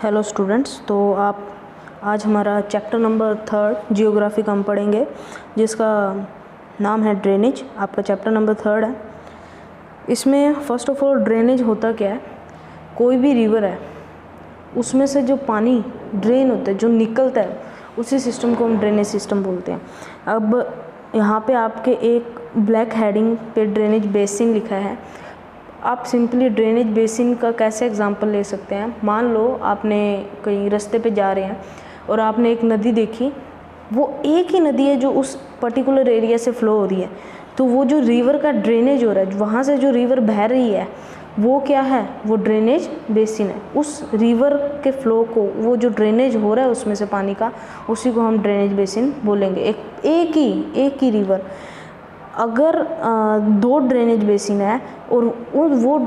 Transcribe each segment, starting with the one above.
Hello students, तो आप आज हमारा चैप्टर नंबर 3 जियोग्राफी का हम पढ़ेंगे, जिसका नाम है ड्रेनेज। आपका चैप्टर नंबर 3 है। इसमें फर्स्ट ऑफ ऑल ड्रेनेज होता क्या है। कोई भी रिवर है, उसमें से जो पानी ड्रेन होता है, जो निकलता है, उसी सिस्टम को हम ड्रेनेज सिस्टम बोलते हैं। अब यहाँ पे आपके एक ब्लैक हेडिंग पे ड्रेनेज बेसिन लिखा है। आप सिंपली ड्रेनेज बेसिन का कैसे एग्जांपल ले सकते हैं। मान लो आपने कहीं रास्ते पे जा रहे हैं और आपने एक नदी देखी, वो एक ही नदी है जो उस पर्टिकुलर एरिया से फ़्लो हो रही है, तो वो जो रिवर का ड्रेनेज हो रहा है, वहाँ से जो रिवर बह रही है, वो क्या है, वो ड्रेनेज बेसिन है। उस रिवर के फ़्लो को, वो जो ड्रेनेज हो रहा है उसमें से पानी का, उसी को हम ड्रेनेज बेसिन बोलेंगे। एक ही रिवर, अगर दो ड्रेनेज बेसिन है और वो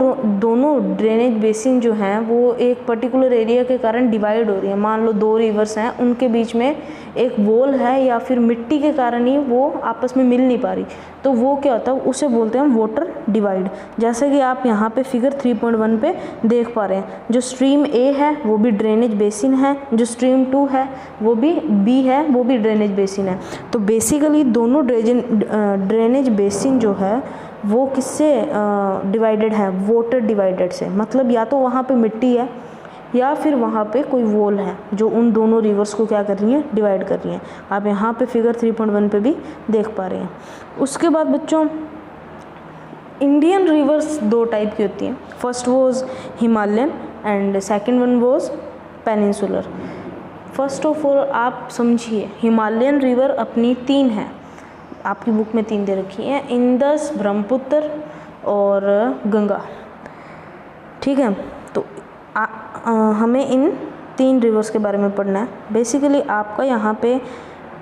दोनों ड्रेनेज बेसिन जो हैं वो एक पर्टिकुलर एरिया के कारण डिवाइड हो रही है। मान लो दो रिवर्स हैं, उनके बीच में एक वॉल है या फिर मिट्टी के कारण ही वो आपस में मिल नहीं पा रही, तो वो क्या होता है, उसे बोलते हैं हम वाटर डिवाइड। जैसे कि आप यहाँ पे फिगर 3.1 पे देख पा रहे हैं, जो स्ट्रीम ए है वो भी ड्रेनेज बेसिन है, जो स्ट्रीम 2 है वो भी बी है, वो भी ड्रेनेज बेसिन है। तो बेसिकली दोनों ड्रेनेज बेसिन जो है वो किससे डिवाइडेड है, वाटर डिवाइडेड से। मतलब या तो वहाँ पे मिट्टी है या फिर वहाँ पे कोई वॉल है जो उन दोनों रिवर्स को क्या कर रही है, डिवाइड कर रही है। आप यहाँ पे फिगर 3.1 पे भी देख पा रहे हैं। उसके बाद बच्चों, इंडियन रिवर्स दो टाइप की होती हैं। First was Himalayan and second one was peninsular. First of all आप समझिए, हिमालयन रिवर अपनी 3 है, आपकी बुक में 3 दे रखी है, इंदस, ब्रह्मपुत्र और गंगा। ठीक है, तो हमें इन 3 रिवर्स के बारे में पढ़ना है। बेसिकली आपका यहाँ पे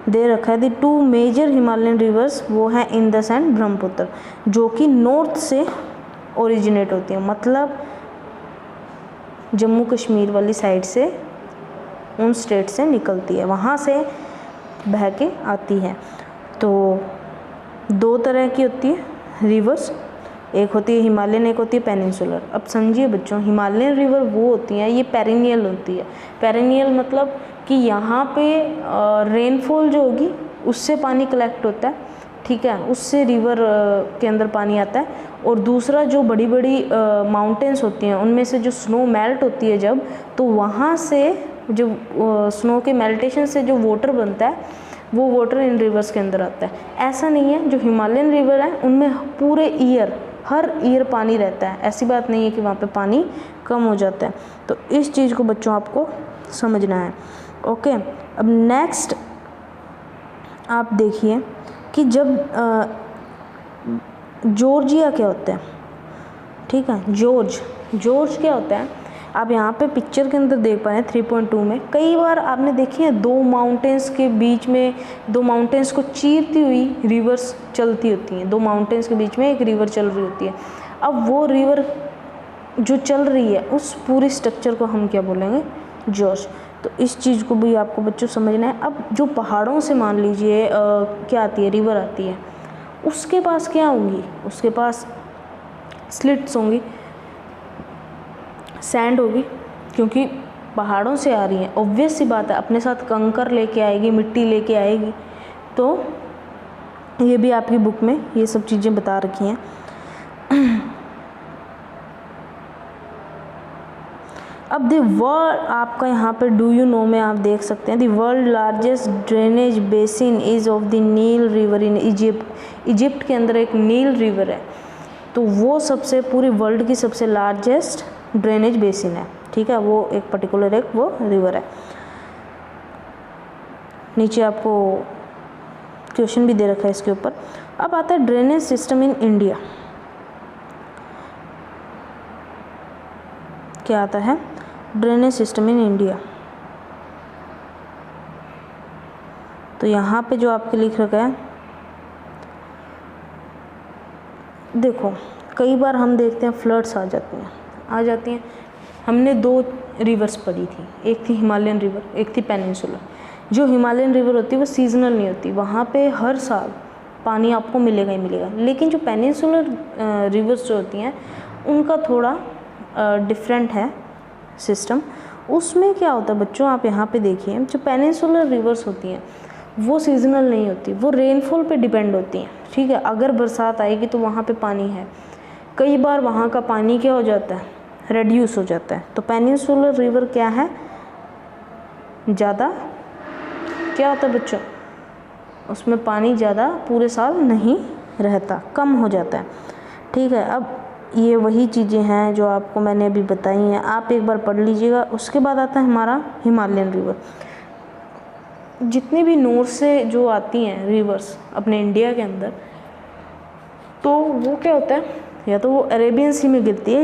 दे रखा है दी 2 मेजर हिमालयन रिवर्स, वो है इंदस एंड ब्रह्मपुत्र, जो कि नॉर्थ से ओरिजिनेट होती है। मतलब जम्मू कश्मीर वाली साइड से, उन स्टेट से निकलती है, वहाँ से बह के आती है। तो 2 तरह की होती है रिवर्स, एक होती है हिमालयन, एक होती है पेनिनसुलर। अब समझिए बच्चों, हिमालयन रिवर वो होती हैं, ये पेरिनियल होती है। पेरिनियल मतलब कि यहाँ पे रेनफॉल जो होगी उससे पानी कलेक्ट होता है, ठीक है, उससे रिवर के अंदर पानी आता है। और दूसरा, जो बड़ी बड़ी माउंटेन्स होती हैं, उनमें से जो स्नो मेल्ट होती है जब, तो वहाँ से जो स्नो के मेल्टेशन से जो वाटर बनता है, वो वाटर इन रिवर्स के अंदर आता है। ऐसा नहीं है, जो हिमालयन रिवर है उनमें पूरे ईयर, हर ईयर पानी रहता है। ऐसी बात नहीं है कि वहाँ पे पानी कम हो जाता है। तो इस चीज़ को बच्चों आपको समझना है। ओके, अब नेक्स्ट आप देखिए कि जब जॉर्जिया क्या होता है, ठीक है, जॉर्ज क्या होता है, आप यहाँ पे पिक्चर के अंदर देख पा रहे हैं 3.2 में। कई बार आपने देखी है 2 माउंटेन्स के बीच में, 2 माउंटेन्स को चीरती हुई रिवर्स चलती होती हैं। 2 माउंटेन्स के बीच में एक रिवर चल रही होती है। अब वो रिवर जो चल रही है, उस पूरी स्ट्रक्चर को हम क्या बोलेंगे, जॉर्ज। तो इस चीज़ को भी आपको बच्चों समझना है। अब जो पहाड़ों से मान लीजिए क्या आती है, रिवर आती है, उसके पास क्या होंगी, उसके पास स्लिट्स होंगी, सैंड होगी, क्योंकि पहाड़ों से आ रही है। ऑब्वियस सी बात है, अपने साथ कंकर लेके आएगी, मिट्टी लेके आएगी। तो ये भी आपकी बुक में ये सब चीज़ें बता रखी हैं। अब द वर्ल्ड, आपका यहाँ पे डू यू नो में आप देख सकते हैं, the world largest drainage basin is of the Nile river in Egypt. Egypt के अंदर एक नील रिवर है, तो वो सबसे, पूरी वर्ल्ड की सबसे लार्जेस्ट ड्रेनेज बेसिन है, ठीक है। वो एक पर्टिकुलर एक वो रिवर है। नीचे आपको क्वेश्चन भी दे रखा है इसके ऊपर। अब आता है ड्रेनेज सिस्टम इन इंडिया। क्या आता है, ड्रेनेज सिस्टम इन इंडिया। तो यहाँ पे जो आपके लिख रखा है, देखो कई बार हम देखते हैं फ्लड्स आ जाती हैं। हमने 2 रिवर्स पढ़ी थी, एक थी हिमालयन रिवर, एक थी पेनिनसुलर। जो हिमालयन रिवर होती है वो सीजनल नहीं होती, वहाँ पे हर साल पानी आपको मिलेगा ही मिलेगा। लेकिन जो पेनिनसुलर रिवर्स जो होती हैं, उनका थोड़ा डिफरेंट है सिस्टम। उसमें क्या होता है बच्चों, आप यहाँ पे देखिए, जो पेनिनसुलर रिवर्स होती हैं वो सीजनल नहीं होती, वो रेनफॉल पे डिपेंड होती हैं, ठीक है। अगर बरसात आएगी तो वहाँ पे पानी है, कई बार वहाँ का पानी क्या हो जाता है, रेड्यूस हो जाता है। तो पेनिनसुलर रिवर क्या है, ज़्यादा क्या होता है बच्चों, उसमें पानी ज़्यादा पूरे साल नहीं रहता, कम हो जाता है, ठीक है। अब ये वही चीज़ें हैं जो आपको मैंने अभी बताई हैं, आप एक बार पढ़ लीजिएगा। उसके बाद आता है हमारा हिमालयन रिवर। जितनी भी नॉर्थ से जो आती हैं रिवर्स अपने इंडिया के अंदर, तो वो क्या होता है, या तो वो अरेबियन सी में गिरती है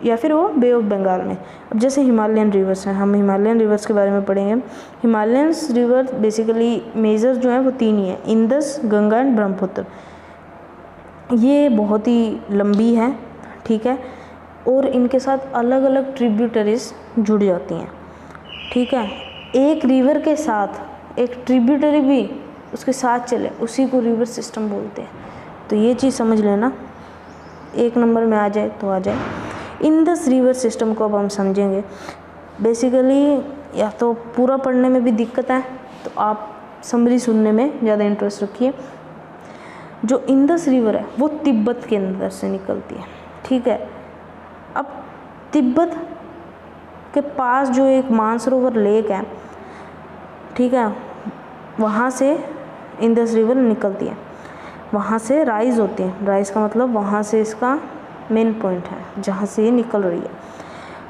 या फिर वो बे ऑफ बंगाल में। अब जैसे हिमालयन रिवर्स हैं, हम हिमालयन रिवर्स के बारे में पढ़ेंगे। हिमालयन रिवर बेसिकली मेजर जो है वो 3 ही है, इंदस, गंगा एंड ब्रह्मपुत्र। ये बहुत ही लंबी है, ठीक है, और इनके साथ अलग अलग ट्रिब्यूटरीज जुड़ जाती हैं, ठीक है। एक रिवर के साथ एक ट्रिब्यूटरी भी उसके साथ चले, उसी को रिवर सिस्टम बोलते हैं। तो ये चीज़ समझ लेना, 1 नंबर में आ जाए तो आ जाए। इंदस रिवर सिस्टम को अब हम समझेंगे। बेसिकली या तो पूरा पढ़ने में भी दिक्कत है, तो आप समरी सुनने में ज़्यादा इंटरेस्ट रखिए। जो इंदस रिवर है वो तिब्बत के अंदर से निकलती है, ठीक है। अब तिब्बत के पास जो एक मानसरोवर लेक है, ठीक है, वहाँ से इंदस रिवर निकलती है, वहाँ से राइज होती है। राइज का मतलब वहाँ से इसका मेन पॉइंट है जहाँ से ये निकल रही है।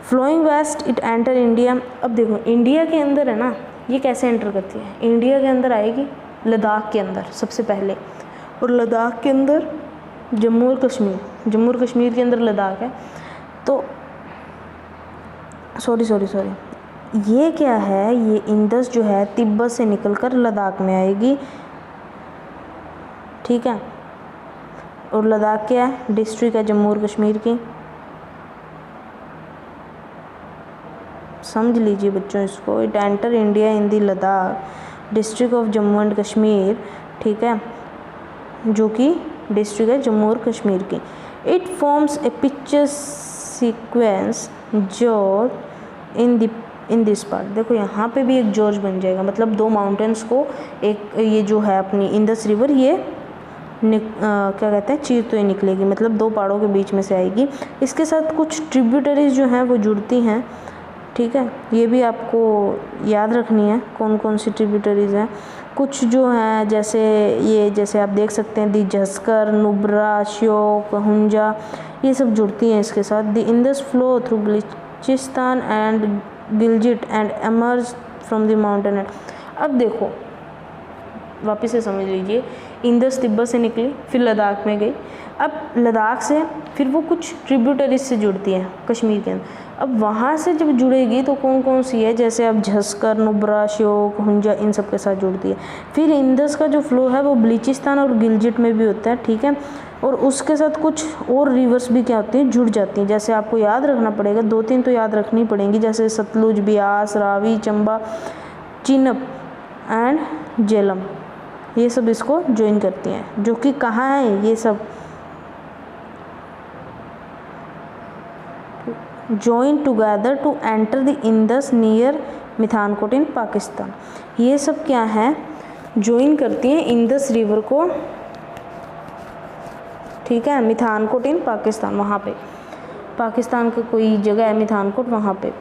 Flowing west it enter India. अब देखो इंडिया के अंदर है ना, ये कैसे एंटर करती है, इंडिया के अंदर आएगी लद्दाख के अंदर सबसे पहले, और लद्दाख के अंदर जम्मू और कश्मीर के अंदर लद्दाख है। तो सॉरी ये क्या है, ये इंदस जो है तिब्बत से निकलकर लद्दाख में आएगी, ठीक है। और लद्दाख क्या है, डिस्ट्रिक्ट है जम्मू और कश्मीर की। समझ लीजिए बच्चों इसको। It enter India in the Ladakh district of Jammu and Kashmir, ठीक है, जो कि डिस्ट्रिक्ट है जम्मू और कश्मीर की। It forms a picture sequence George in this part. देखो यहाँ पे भी एक जॉर्ज बन जाएगा, मतलब 2 माउंटेन्स को एक, ये जो है अपनी इंदस रिवर, ये क्या कहते हैं, चीरते हुए निकलेगी, मतलब 2 पहाड़ों के बीच में से आएगी। इसके साथ कुछ ट्रिब्यूटरीज जो हैं वो जुड़ती हैं, ठीक है। ये भी आपको याद रखनी है कौन कौन सी ट्रिब्यूटरीज हैं। कुछ जो हैं जैसे आप देख सकते हैं, दी झस्कर, नुब्रा, श्योक, हुंजा, ये सब जुड़ती हैं इसके साथ। The Indus flow through Balochistan and Gilgit and emerge from the mountain. अब देखो वापस से समझ लीजिए, इंदस तिब्बत से निकली, फिर लद्दाख में गई। अब लद्दाख से फिर वो कुछ ट्रिब्यूटरीज से जुड़ती है कश्मीर के अंदर। अब वहाँ से जब जुड़ेगी तो कौन कौन सी है, जैसे अब झस्कर, नुब्रा, श्योक, हुंजा, इन सब के साथ जुड़ती है। फिर इंदस का जो फ्लो है वो बलूचिस्तान और गिलजिट में भी होता है, ठीक है। और उसके साथ कुछ और रिवर्स भी क्या होती हैं, जुड़ जाती हैं। जैसे आपको याद रखना पड़ेगा, 2-3 तो याद रखनी पड़ेंगी, जैसे सतलुज, ब्यास, रावी, चंबा, चिनाब एंड झेलम, ये सब इसको ज्वाइन करती हैं। जो कि कहाँ है ये सब, join together to enter the Indus near Mithankot इन पाकिस्तान। ये सब क्या है, ज्वाइन करती हैं इंदस रिवर को, ठीक है, मिथानकोट इन पाकिस्तान, वहाँ पे पाकिस्तान का कोई जगह है मिथानकोट, वहाँ पे।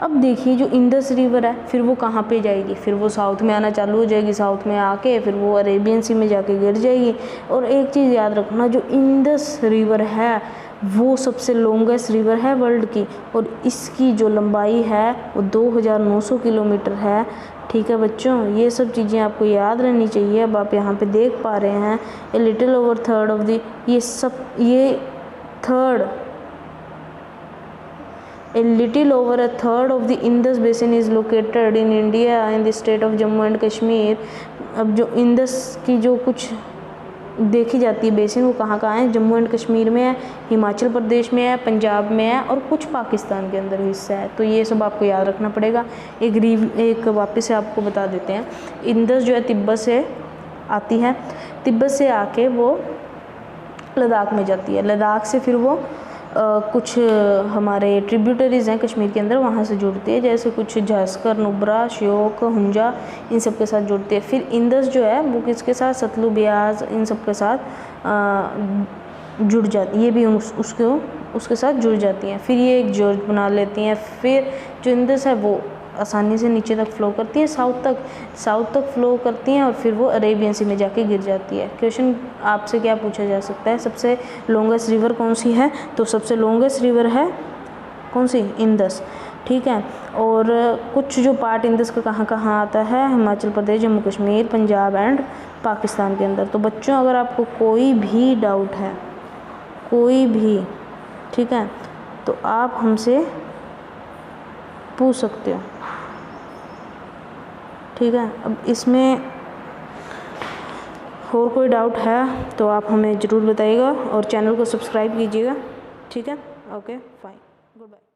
अब देखिए जो इंदस रिवर है फिर वो कहाँ पे जाएगी, फिर वो साउथ में आना चालू हो जाएगी, साउथ में आके फिर वो अरेबियन सी में जाके गिर जाएगी। और एक चीज़ याद रखना, जो इंदस रिवर है वो सबसे लॉन्गेस्ट रिवर है वर्ल्ड की, और इसकी जो लंबाई है वो 2900 किलोमीटर है, ठीक है बच्चों। ये सब चीज़ें आपको याद रहनी चाहिए। अब आप यहाँ पे देख पा रहे हैं a little over third of the, ये third, A little over a third of the Indus basin is located in India in the state of Jammu and Kashmir। अब जो इंदस की जो कुछ देखी जाती है बेसिन, वो कहाँ कहाँ है, जम्मू एंड कश्मीर में है, हिमाचल प्रदेश में है, पंजाब में है, और कुछ पाकिस्तान के अंदर हिस्सा है। तो ये सब आपको याद रखना पड़ेगा। एक वापस से आपको बता देते हैं, इंदस जो है तिब्बत से आती है, तिब्बत से आके वो लद्दाख में जाती है, लद्दाख से फिर वो कुछ हमारे ट्रिब्यूटरीज़ हैं कश्मीर के अंदर, वहाँ से जुड़ती है, जैसे कुछ झांसकर, नुब्रा, श्योक, हुंजा, इन सब के साथ जुड़ती है। फिर इंदस जो है वो किसके साथ, सतलुज, ब्यास, इन सब के साथ जुड़ जाती, ये भी उसके साथ जुड़ जाती हैं। फिर ये एक जॉर्ज बना लेती हैं। फिर जो इंदस है वो आसानी से नीचे तक फ़्लो करती है, साउथ तक फ़्लो करती हैं और फिर वो अरेबियन सी में जाके गिर जाती है। क्वेश्चन आपसे क्या पूछा जा सकता है, सबसे लॉन्गेस्ट रिवर कौन सी है, तो सबसे लॉन्गेस्ट रिवर है कौन सी, इंदस, ठीक है। और कुछ जो पार्ट इंदस का कहाँ कहाँ आता है, हिमाचल प्रदेश, जम्मू कश्मीर, पंजाब एंड पाकिस्तान के अंदर। तो बच्चों अगर आपको कोई भी डाउट है, कोई भी, ठीक है, तो आप हमसे पूछ सकते हो, ठीक है। अब इसमें और कोई डाउट है तो आप हमें ज़रूर बताइएगा और चैनल को सब्सक्राइब कीजिएगा, ठीक है। Okay fine, good bye.